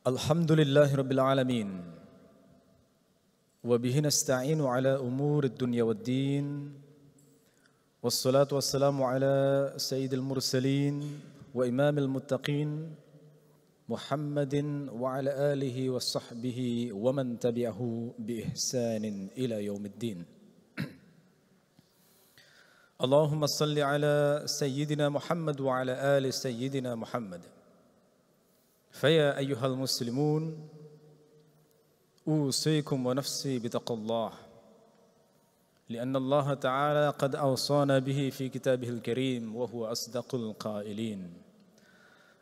Alhamdulillahi Rabbil Alamin. Wabihi nasta'inu ala umuri dunya waddin. Wassalatu wassalamu ala sayyidil mursalin wa imamil muttaqin Muhammadin wa ala alihi wa sahbihi wa man tabi'ahu bi ihsanin ila yaumiddin. Allahumma salli ala sayyidina Muhammad wa ala ali sayyidina Muhammad. فيا أيها المسلمون أوصيكم ونفسي بتقوى الله لأن الله تعالى قد أوصانا به في كتابه الكريم وهو أصدق القائلين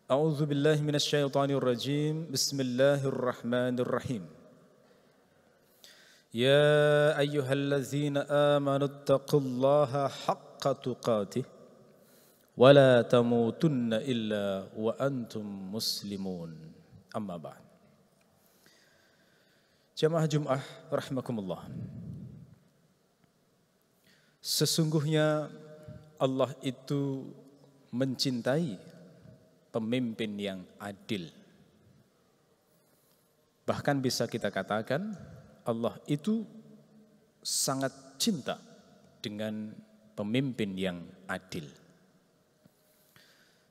أعوذ بالله من الشيطان الرجيم بسم الله الرحمن الرحيم يا أيها الذين آمنوا اتقوا الله حق تقاته ولا تموتن إلا وأنتم مسلمون أما بعد. Jamaah Jum'ah rahimakumullah. Sesungguhnya Allah itu mencintai pemimpin yang adil. Bahkan bisa kita katakan Allah itu sangat cinta dengan pemimpin yang adil.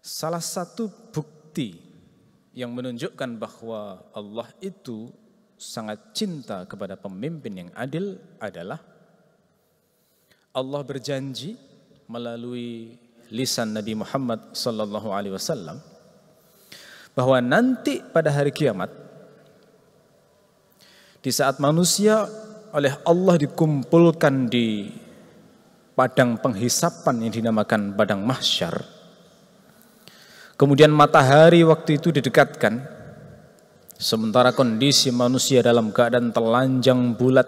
Salah satu bukti yang menunjukkan bahwa Allah itu sangat cinta kepada pemimpin yang adil adalah Allah berjanji melalui lisan Nabi Muhammad sallallahu alaihi wasallam bahwa nanti pada hari kiamat di saat manusia oleh Allah dikumpulkan di padang penghisapan yang dinamakan padang mahsyar. Kemudian matahari waktu itu didekatkan, sementara kondisi manusia dalam keadaan telanjang bulat,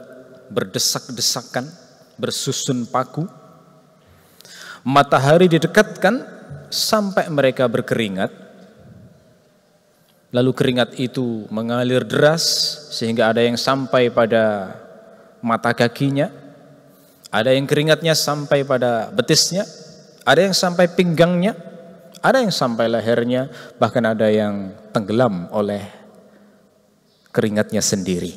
berdesak-desakan, bersusun paku. Matahari didekatkan sampai mereka berkeringat. Lalu keringat itu mengalir deras sehingga ada yang sampai pada mata kakinya, ada yang keringatnya sampai pada betisnya, ada yang sampai pinggangnya, ada yang sampai lehernya, bahkan ada yang tenggelam oleh keringatnya sendiri.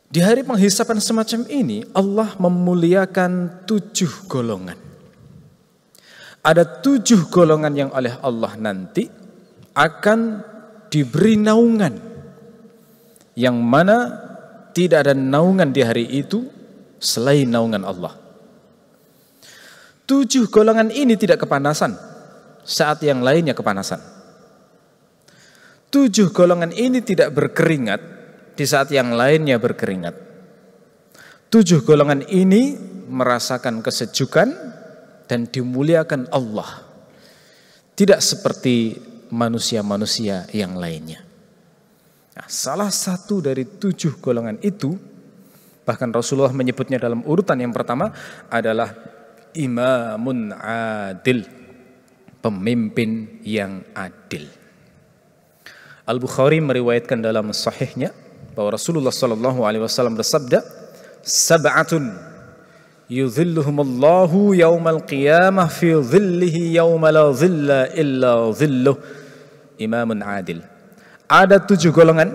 Di hari penghisapan semacam ini, Allah memuliakan 7 golongan. Ada 7 golongan yang oleh Allah nanti akan diberi naungan, yang mana tidak ada naungan di hari itu selain naungan Allah. 7 golongan ini tidak kepanasan saat yang lainnya kepanasan. 7 golongan ini tidak berkeringat di saat yang lainnya berkeringat. 7 golongan ini merasakan kesejukan dan dimuliakan Allah, tidak seperti manusia-manusia yang lainnya. Nah, salah satu dari 7 golongan itu, bahkan Rasulullah menyebutnya dalam urutan yang pertama adalah imamun adil, pemimpin yang adil. Al-Bukhari meriwayatkan dalam sahihnya bahwa Rasulullah sallallahu alaihi wasallam bersabda, "Sab'atun yudhilluhumullahu yaumal qiyamah fi dhillihi yauma la dhilla illa dhilluh." Imamun adil. Ada 7 golongan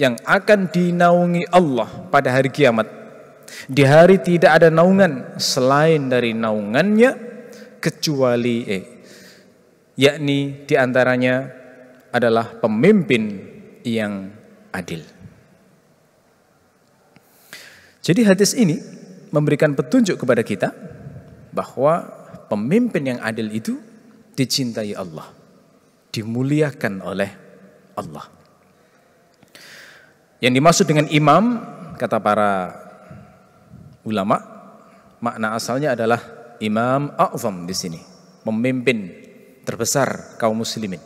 yang akan dinaungi Allah pada hari kiamat. Di hari tidak ada naungan selain dari naungannya, kecuali yakni diantaranya adalah pemimpin yang adil. Jadi hadis ini memberikan petunjuk kepada kita bahwa pemimpin yang adil itu dicintai Allah, dimuliakan oleh Allah. Yang dimaksud dengan imam, kata para ulama, makna asalnya adalah imam a'zam di sini, pemimpin terbesar kaum muslimin.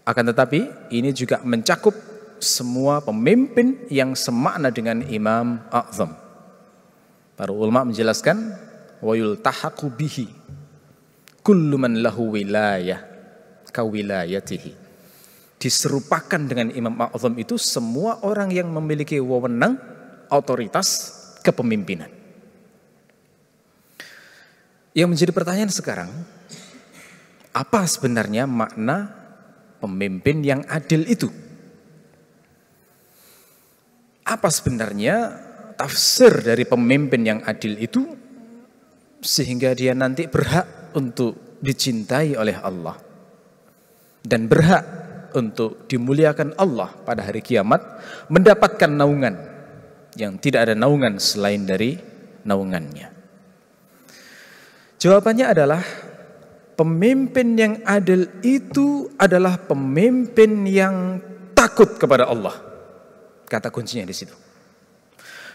Akan tetapi ini juga mencakup semua pemimpin yang semakna dengan imam a'zam. Para ulama menjelaskan wa yultahaqu bihi kullu man lahu wilayah ka wilayatihi. Diserupakan dengan imam a'zam itu semua orang yang memiliki wewenang, otoritas, kepemimpinan. Yang menjadi pertanyaan sekarang, apa sebenarnya makna pemimpin yang adil itu. Apa sebenarnya tafsir dari pemimpin yang adil itu sehingga dia nanti berhak untuk dicintai oleh Allah dan berhak untuk dimuliakan Allah pada hari kiamat, mendapatkan naungan yang tidak ada naungan selain dari naungannya? Jawabannya adalah pemimpin yang adil itu adalah pemimpin yang takut kepada Allah. Kata kuncinya di situ.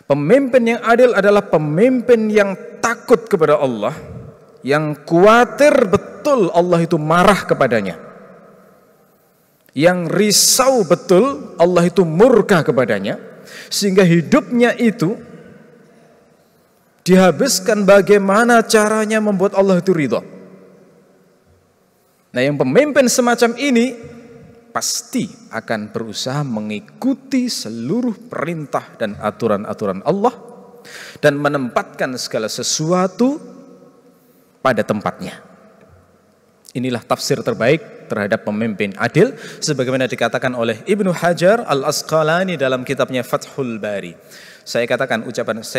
Pemimpin yang adil adalah pemimpin yang takut kepada Allah, yang khawatir betul Allah itu marah kepadanya, yang risau betul Allah itu murka kepadanya, sehingga hidupnya itu dihabiskan bagaimana caranya membuat Allah itu ridha. Nah, yang pemimpin semacam ini pasti akan berusaha mengikuti seluruh perintah dan aturan-aturan Allah dan menempatkan segala sesuatu pada tempatnya. Inilah tafsir terbaik terhadap pemimpin adil sebagaimana dikatakan oleh Ibnu Hajar Al-Asqalani dalam kitabnya Fathul Bari. Saya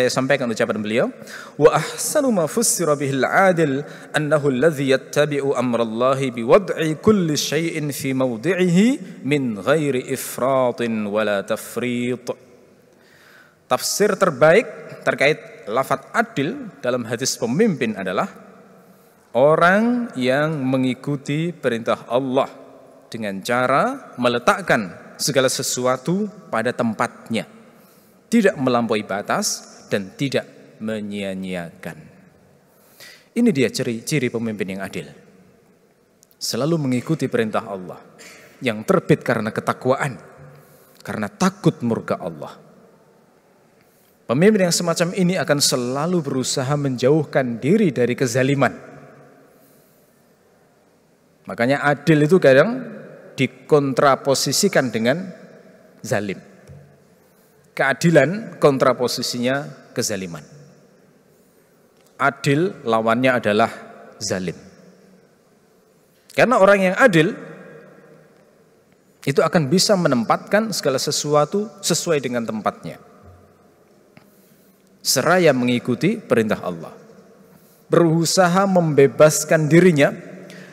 sampaikan ucapan beliau, wa ahsanu ma fussira bihil adil annahu alladhi yattabi'u amrallahi biwad'i kulli syai'in fi mawdi'ihi min ghairi ifratin wala tafrit. Tafsir terbaik terkait lafaz adil dalam hadis pemimpin adalah orang yang mengikuti perintah Allah dengan cara meletakkan segala sesuatu pada tempatnya, tidak melampaui batas dan tidak menyia-nyiakan. Ini dia ciri pemimpin yang adil. Selalu mengikuti perintah Allah, yang terbit karena ketakwaan, karena takut murka Allah. Pemimpin yang semacam ini akan selalu berusaha menjauhkan diri dari kezaliman. Makanya adil itu kadang dikontraposisikan dengan zalim. Keadilan kontraposisinya kezaliman. Adil lawannya adalah zalim. Karena orang yang adil itu akan bisa menempatkan segala sesuatu sesuai dengan tempatnya, seraya mengikuti perintah Allah, berusaha membebaskan dirinya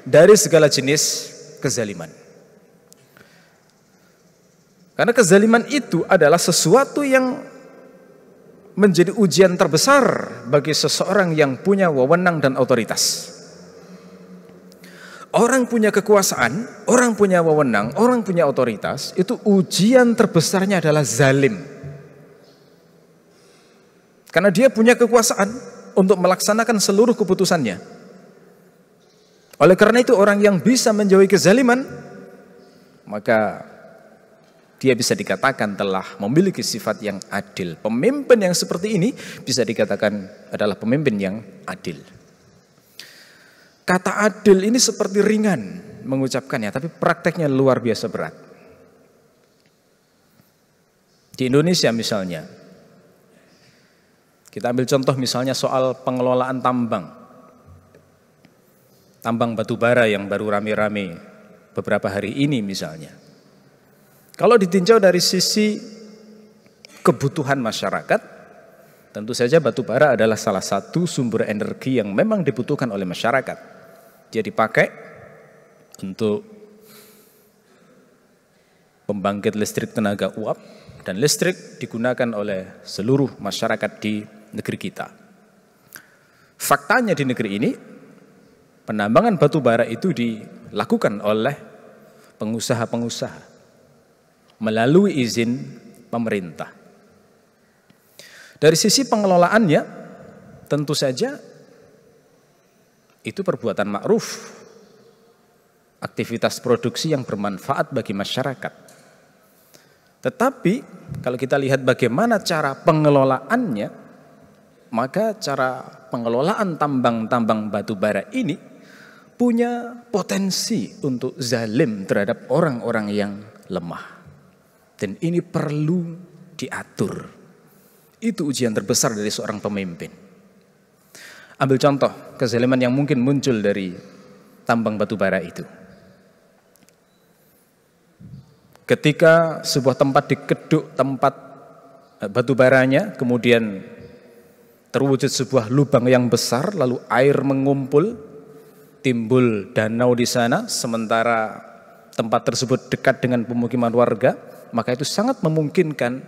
dari segala jenis kezaliman. Karena kezaliman itu adalah sesuatu yang menjadi ujian terbesar bagi seseorang yang punya wewenang dan otoritas. Orang punya kekuasaan, orang punya wewenang, orang punya otoritas, itu ujian terbesarnya adalah zalim. Karena dia punya kekuasaan untuk melaksanakan seluruh keputusannya. Oleh karena itu orang yang bisa menjauhi kezaliman, maka dia bisa dikatakan telah memiliki sifat yang adil. Pemimpin yang seperti ini bisa dikatakan adalah pemimpin yang adil. Kata adil ini seperti ringan mengucapkannya, tapi prakteknya luar biasa berat. Di Indonesia misalnya, kita ambil contoh misalnya soal pengelolaan tambang batu bara yang baru rame-rame beberapa hari ini misalnya. Kalau ditinjau dari sisi kebutuhan masyarakat, tentu saja batu bara adalah salah satu sumber energi yang memang dibutuhkan oleh masyarakat. Dia dipakai untuk pembangkit listrik tenaga uap, dan listrik digunakan oleh seluruh masyarakat di negeri kita. Faktanya di negeri ini, penambangan batu bara itu dilakukan oleh pengusaha-pengusaha melalui izin pemerintah. Dari sisi pengelolaannya, tentu saja itu perbuatan ma'ruf, aktivitas produksi yang bermanfaat bagi masyarakat. Tetapi kalau kita lihat bagaimana cara pengelolaannya, maka cara pengelolaan tambang-tambang batu bara ini punya potensi untuk zalim terhadap orang-orang yang lemah. Dan ini perlu diatur. Itu ujian terbesar dari seorang pemimpin. Ambil contoh kezaliman yang mungkin muncul dari tambang batu bara itu. Ketika sebuah tempat dikeduk tempat batu baranya, kemudian terwujud sebuah lubang yang besar, lalu air mengumpul, timbul danau di sana, sementara tempat tersebut dekat dengan pemukiman warga, maka itu sangat memungkinkan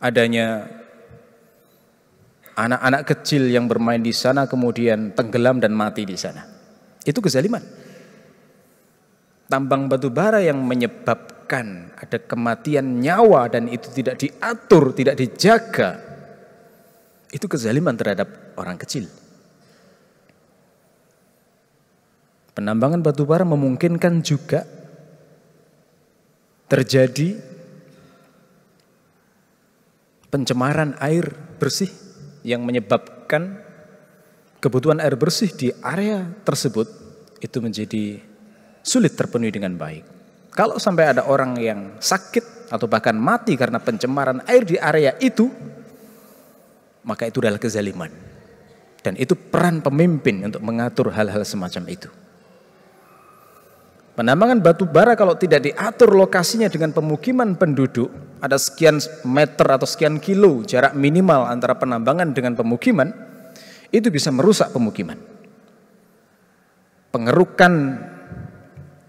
adanya anak-anak kecil yang bermain di sana kemudian tenggelam dan mati di sana. Itu kezaliman. Tambang batu bara yang menyebabkan ada kematian nyawa dan itu tidak diatur, tidak dijaga, itu kezaliman terhadap orang kecil. Penambangan batu bara memungkinkan juga terjadi pencemaran air bersih yang menyebabkan kebutuhan air bersih di area tersebut itu menjadi sulit terpenuhi dengan baik. Kalau sampai ada orang yang sakit atau bahkan mati karena pencemaran air di area itu, maka itu adalah kezaliman. Dan itu peran pemimpin untuk mengatur hal-hal semacam itu. Penambangan batu bara kalau tidak diatur lokasinya dengan pemukiman penduduk, ada sekian meter atau sekian kilo jarak minimal antara penambangan dengan pemukiman, itu bisa merusak pemukiman. Pengerukan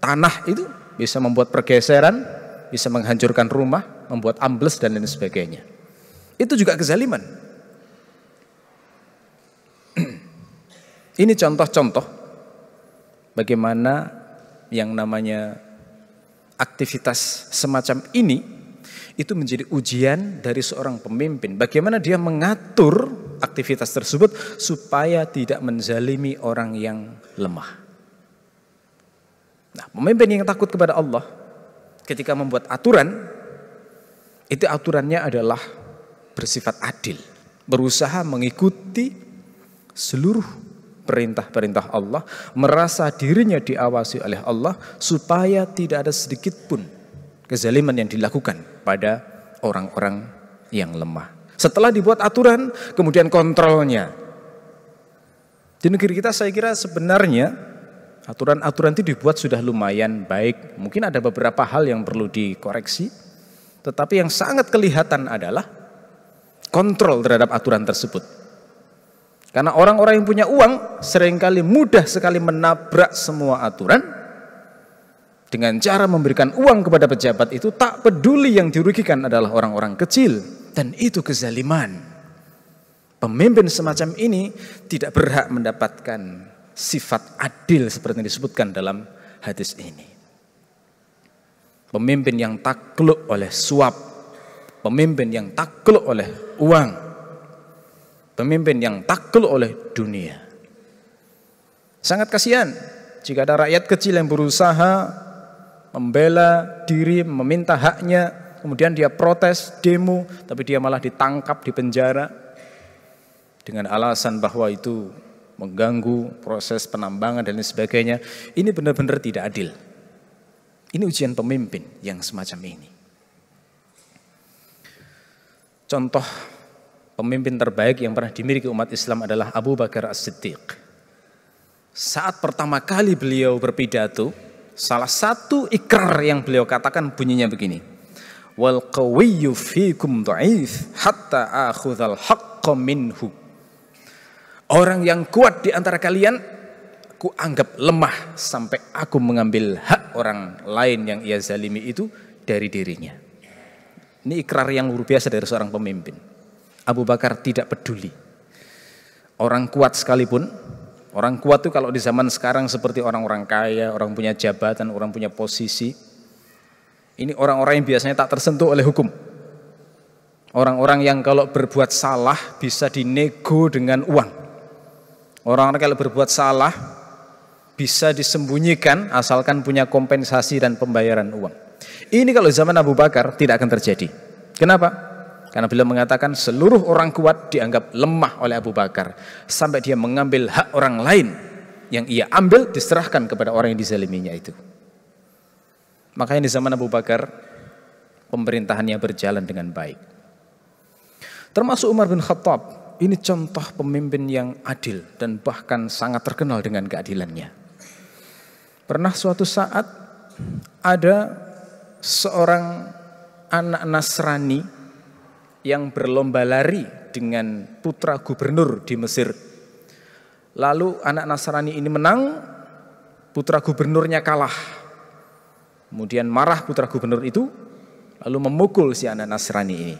tanah itu bisa membuat pergeseran, bisa menghancurkan rumah, membuat ambles dan lain sebagainya. Itu juga kezaliman. Ini contoh-contoh bagaimana yang namanya aktivitas semacam ini itu menjadi ujian dari seorang pemimpin. Bagaimana dia mengatur aktivitas tersebut supaya tidak menzalimi orang yang lemah. Nah, pemimpin yang takut kepada Allah ketika membuat aturan, itu aturannya adalah bersifat adil, berusaha mengikuti seluruh perintah-perintah Allah, merasa dirinya diawasi oleh Allah supaya tidak ada sedikit pun kezaliman yang dilakukan pada orang-orang yang lemah. Setelah dibuat aturan, kemudian kontrolnya. Di negeri kita saya kira sebenarnya aturan-aturan itu dibuat sudah lumayan baik. Mungkin ada beberapa hal yang perlu dikoreksi, tetapi yang sangat kelihatan adalah kontrol terhadap aturan tersebut. Karena orang-orang yang punya uang seringkali mudah sekali menabrak semua aturan dengan cara memberikan uang kepada pejabat itu, tak peduli yang dirugikan adalah orang-orang kecil, dan itu kezaliman. Pemimpin semacam ini tidak berhak mendapatkan sifat adil seperti yang disebutkan dalam hadis ini. Pemimpin yang takluk oleh suap, pemimpin yang takluk oleh uang, pemimpin yang takluk oleh dunia. Sangat kasihan jika ada rakyat kecil yang berusaha membela diri, meminta haknya, kemudian dia protes, demo, tapi dia malah ditangkap, dipenjara dengan alasan bahwa itu mengganggu proses penambangan dan lain sebagainya. Ini benar-benar tidak adil. Ini ujian pemimpin yang semacam ini. Contoh pemimpin terbaik yang pernah dimiliki umat Islam adalah Abu Bakar As-Siddiq. Saat pertama kali beliau berpidato, salah satu ikrar yang beliau katakan bunyinya begini: wal qawiyyu fikum dha'if hatta akhudhal haqqa minhu. Orang yang kuat di antara kalian ku anggap lemah sampai aku mengambil hak orang lain yang ia zalimi itu dari dirinya. Ini ikrar yang luar biasa dari seorang pemimpin. Abu Bakar tidak peduli. Orang kuat sekalipun, orang kuat itu kalau di zaman sekarang seperti orang-orang kaya, orang punya jabatan, orang punya posisi. Ini orang-orang yang biasanya tak tersentuh oleh hukum. Orang-orang yang kalau berbuat salah bisa dinego dengan uang. Orang-orang kalau berbuat salah bisa disembunyikan asalkan punya kompensasi dan pembayaran uang. Ini kalau zaman Abu Bakar tidak akan terjadi. Kenapa? Karena beliau mengatakan seluruh orang kuat dianggap lemah oleh Abu Bakar sampai dia mengambil hak orang lain yang ia ambil diserahkan kepada orang yang dizaliminya itu. Makanya di zaman Abu Bakar pemerintahannya berjalan dengan baik. Termasuk Umar bin Khattab. Ini contoh pemimpin yang adil dan bahkan sangat terkenal dengan keadilannya. Pernah suatu saat ada seorang anak Nasrani yang berlomba lari dengan putra gubernur di Mesir. Lalu anak Nasrani ini menang, putra gubernurnya kalah. Kemudian marah putra gubernur itu, lalu memukul si anak Nasrani ini.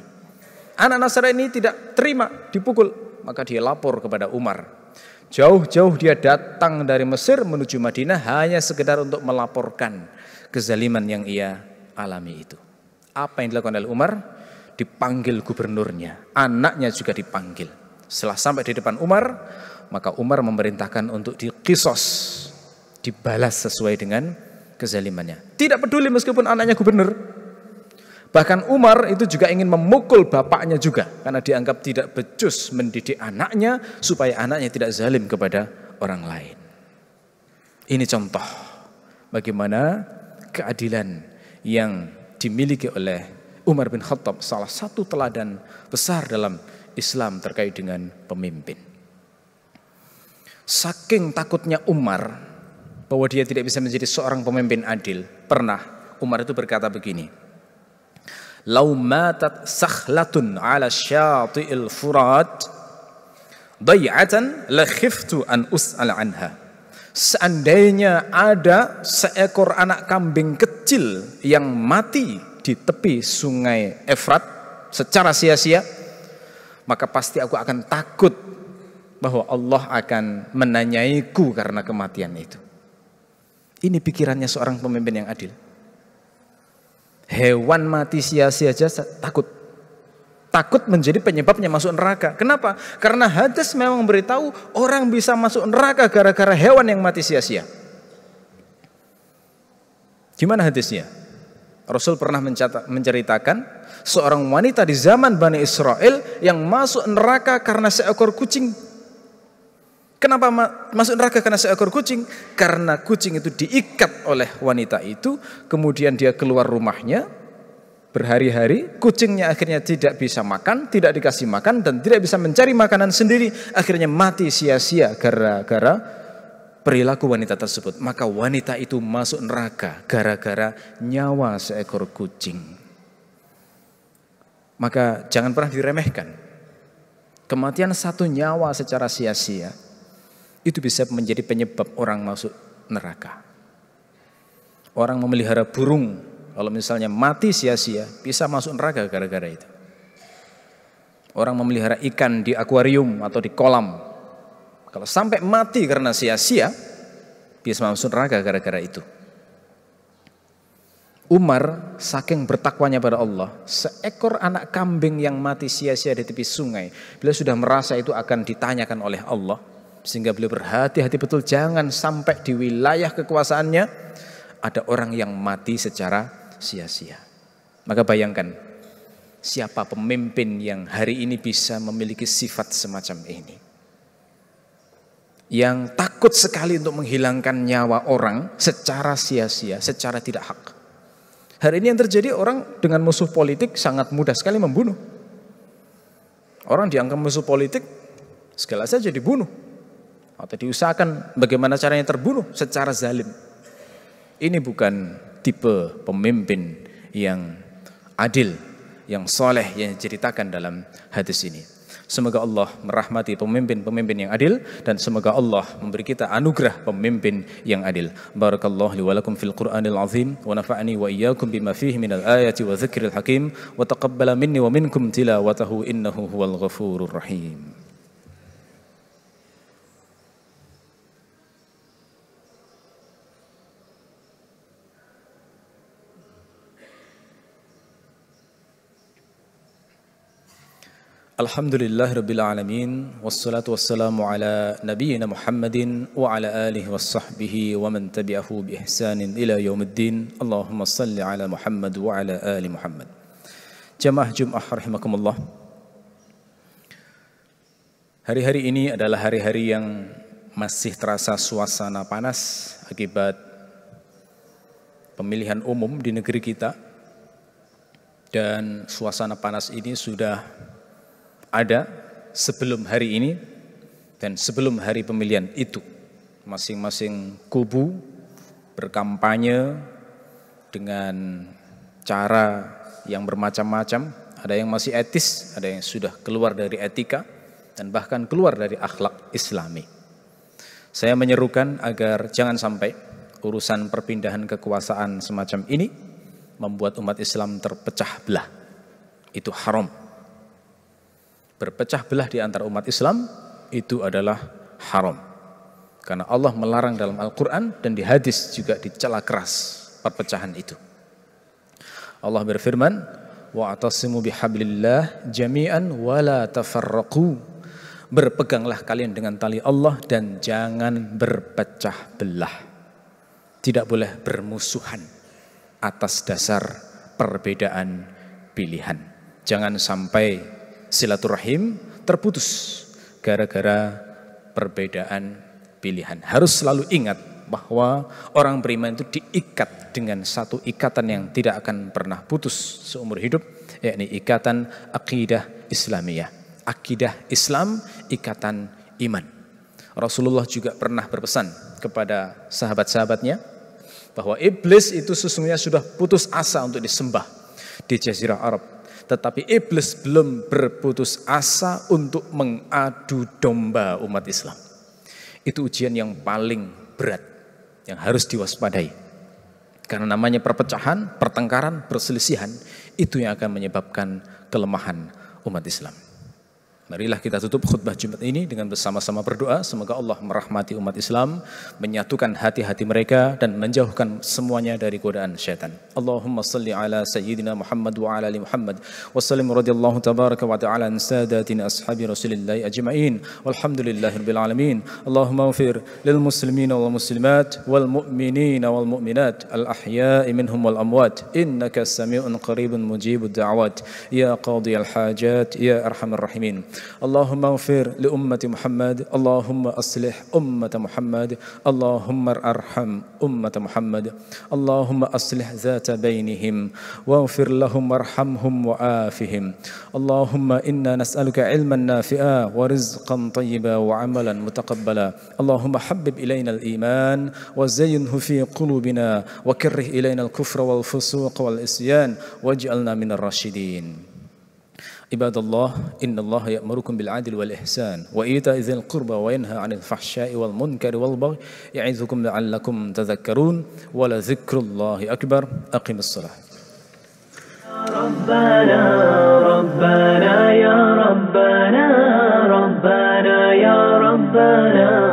Anak Nasrani ini tidak terima dipukul, maka dia lapor kepada Umar. Jauh-jauh dia datang dari Mesir menuju Madinah hanya sekedar untuk melaporkan kezaliman yang ia alami itu. Apa yang dilakukan oleh Umar? Dipanggil gubernurnya, anaknya juga dipanggil. Setelah sampai di depan Umar, maka Umar memerintahkan untuk diqisos, dibalas sesuai dengan kezalimannya. Tidak peduli meskipun anaknya gubernur. Bahkan Umar itu juga ingin memukul bapaknya juga, karena dianggap tidak becus mendidik anaknya supaya anaknya tidak zalim kepada orang lain. Ini contoh bagaimana keadilan yang dimiliki oleh Umar bin Khattab, salah satu teladan besar dalam Islam terkait dengan pemimpin. Saking takutnya Umar bahwa dia tidak bisa menjadi seorang pemimpin adil, pernah Umar itu berkata begini, "Lau matat sakhlatun ala syati'il furat day'atan la khiftu an us'al anha." Seandainya ada seekor anak kambing kecil yang mati di tepi sungai Efrat secara sia-sia, maka pasti aku akan takut bahwa Allah akan menanyaiku karena kematian itu. Ini pikirannya seorang pemimpin yang adil. Hewan mati sia-sia aja takut menjadi penyebabnya masuk neraka. Kenapa? Karena hadis memang memberitahu orang bisa masuk neraka gara-gara hewan yang mati sia-sia. Gimana hadisnya? Rasul pernah menceritakan seorang wanita di zaman Bani Israel yang masuk neraka karena seekor kucing. Kenapa masuk neraka karena seekor kucing? Karena kucing itu diikat oleh wanita itu, kemudian dia keluar rumahnya berhari-hari, kucingnya akhirnya tidak bisa makan, tidak dikasih makan, dan tidak bisa mencari makanan sendiri, akhirnya mati sia-sia gara-gara perilaku wanita tersebut. Maka wanita itu masuk neraka gara-gara nyawa seekor kucing. Maka jangan pernah diremehkan. Kematian satu nyawa secara sia-sia itu bisa menjadi penyebab orang masuk neraka. Orang memelihara burung, kalau misalnya mati sia-sia, bisa masuk neraka gara-gara itu. Orang memelihara ikan di akuarium atau di kolam, kalau sampai mati karena sia-sia, bisa masuk neraka gara-gara itu. Umar saking bertakwanya pada Allah, seekor anak kambing yang mati sia-sia di tepi sungai, beliau sudah merasa itu akan ditanyakan oleh Allah, sehingga beliau berhati-hati betul jangan sampai di wilayah kekuasaannya ada orang yang mati secara sia-sia. Maka bayangkan siapa pemimpin yang hari ini bisa memiliki sifat semacam ini, yang takut sekali untuk menghilangkan nyawa orang secara sia-sia, secara tidak hak. Hari ini yang terjadi, orang dengan musuh politik sangat mudah sekali membunuh. Orang dianggap musuh politik, segala saja dibunuh atau diusahakan bagaimana caranya terbunuh secara zalim. Ini bukan tipe pemimpin yang adil, yang soleh yang diceritakan dalam hadis ini. Semoga Allah merahmati pemimpin-pemimpin yang adil, dan semoga Allah memberi kita anugerah pemimpin yang adil. Barakallahu li wa lakum fil Qur'anil azim wa nafa'ani wa iyyakum bima fihi minal ayati wa dzikril hakim wa taqabbala minni wa minkum tilawatahu innahu huwal ghafurur rahim. Alhamdulillahirabbil alamin, wassalatu wassalamu ala nabiyyina Muhammadin wa ala alihi washabbihi wa man tabi'ahu bi ihsanin ila yaumiddin. Allahumma shalli ala Muhammad wa ala ali Muhammad. Jamaah Jumat rahimakumullah. Hari-hari ini adalah hari-hari yang masih terasa suasana panas akibat pemilihan umum di negeri kita, dan suasana panas ini sudah ada sebelum hari ini dan sebelum hari pemilihan itu. Masing-masing kubu berkampanye dengan cara yang bermacam-macam, ada yang masih etis, ada yang sudah keluar dari etika, dan bahkan keluar dari akhlak Islami. Saya menyerukan agar jangan sampai urusan perpindahan kekuasaan semacam ini membuat umat Islam terpecah belah. Itu haram. Berpecah belah di antara umat Islam itu adalah haram. Karena Allah melarang dalam Al-Quran dan di hadis juga dicela keras perpecahan itu. Allah berfirman, wa'tasimu bihablillah jami'an wa la tafarraqu. Berpeganglah kalian dengan tali Allah dan jangan berpecah belah. Tidak boleh bermusuhan atas dasar perbedaan pilihan. Jangan sampai silaturahim terputus gara-gara perbedaan pilihan. Harus selalu ingat bahwa orang beriman itu diikat dengan satu ikatan yang tidak akan pernah putus seumur hidup, yakni ikatan akidah Islamiyah. Akidah Islam, ikatan iman. Rasulullah juga pernah berpesan kepada sahabat-sahabatnya bahwa iblis itu sesungguhnya sudah putus asa untuk disembah di Jazirah Arab. Tetapi iblis belum berputus asa untuk mengadu domba umat Islam. Itu ujian yang paling berat, yang harus diwaspadai. Karena namanya perpecahan, pertengkaran, perselisihan, itu yang akan menyebabkan kelemahan umat Islam. Marilah kita tutup khutbah Jumat ini dengan bersama-sama berdoa. Semoga Allah merahmati umat Islam, menyatukan hati-hati mereka dan menjauhkan semuanya dari godaan syaitan. Allahumma salli ala sayyidina Muhammad wa ala ali Muhammad wa sallim radhiyallahu tabaraka wa ta'ala an sadatina ashabi Rasulillah ajma'in walhamdulillahirabbil alamin. Allahumma ighfir lil muslimina wal muslimat wal mu'minina wal mu'minat al ahya'i minhum wal amwat innaka sami'un qaribun mujibud da'awat ya qadiyal hajat ya arhamar rahimin. اللهم اغفر لأمة محمد اللهم أصلح أمة محمد اللهم ارحم أمة محمد اللهم أصلح ذات بينهم واغفر لهم وارحمهم وآفهم اللهم إنا نسألك علما نافعا ورزقا طيبا وعملا متقبلا اللهم حبب إلينا الإيمان وزينه في قلوبنا وكره إلينا الكفر والفسوق والعصيان واجعلنا من الراشدين. عباد الله إن الله يأمركم بالعدل والإحسان وإيتاء ذي القربى وينهى عن الفحشاء والمنكر والبغي يعظكم لعلكم تذكرون ولذكر الله أكبر أقم الصلاة ربنا ربنا يا ربنا ربنا يا ربنا